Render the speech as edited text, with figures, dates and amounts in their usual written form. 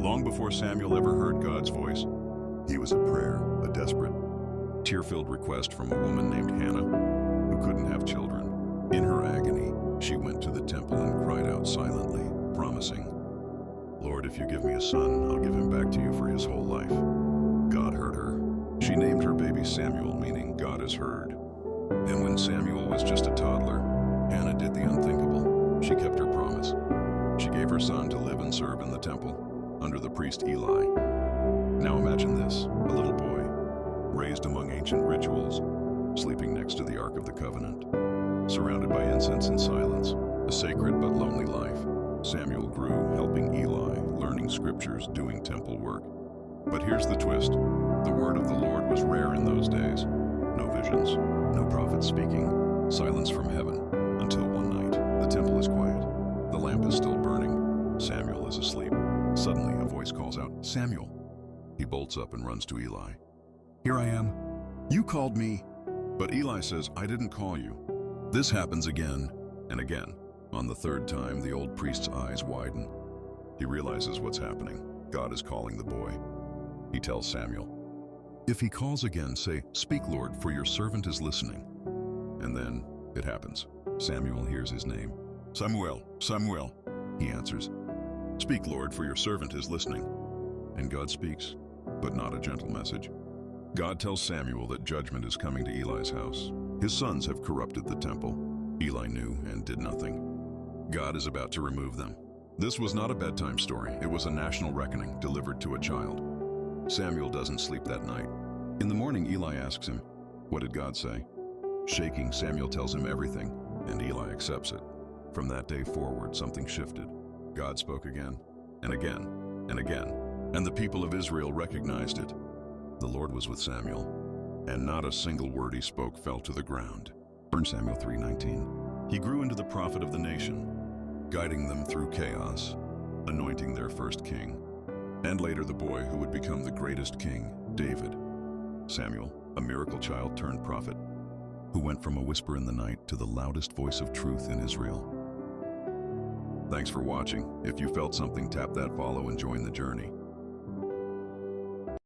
Long before Samuel ever heard God's voice, he was at prayer, a desperate, tear-filled request from a woman named Hannah who couldn't have children. In her agony, she went to the temple and cried out silently, promising, "Lord, if you give me a son, I'll give him back to you for his whole life." God heard her. She named her baby Samuel, meaning God is heard. And when Samuel was just a toddler, Hannah did the unthinkable. She kept her promise. She gave her son to live and serve in the temple, under the priest Eli. Now imagine this, a little boy, raised among ancient rituals, sleeping next to the Ark of the Covenant, surrounded by incense and silence, a sacred but lonely life. Samuel grew, helping Eli, learning scriptures, doing temple work. But here's the twist. The word of the Lord was rare in those days. No visions, no prophets speaking, silence from heaven, until one night, the temple is quiet. The lamp is still burning. Samuel is asleep. Suddenly, a voice calls out, "Samuel." He bolts up and runs to Eli. "Here I am. You called me." But Eli says, "I didn't call you." This happens again and again. On the third time, the old priest's eyes widen. He realizes what's happening. God is calling the boy. He tells Samuel, "If he calls again, say, 'Speak, Lord, for your servant is listening.'" And then it happens. Samuel hears his name. "Samuel, Samuel," he answers. "Speak, Lord, for your servant is listening." And God speaks, but not a gentle message. God tells Samuel that judgment is coming to Eli's house. His sons have corrupted the temple. Eli knew and did nothing. God is about to remove them. This was not a bedtime story. It was a national reckoning delivered to a child. Samuel doesn't sleep that night. In the morning, Eli asks him, "What did God say?" Shaking, Samuel tells him everything, and Eli accepts it. From that day forward, something shifted. God spoke again, and again, and again, and the people of Israel recognized it. The Lord was with Samuel, and not a single word he spoke fell to the ground. 1 Samuel 3:19. He grew into the prophet of the nation, guiding them through chaos, anointing their first king, and later the boy who would become the greatest king, David. Samuel, a miracle child turned prophet, who went from a whisper in the night to the loudest voice of truth in Israel. Thanks for watching. If you felt something, tap that follow and join the journey.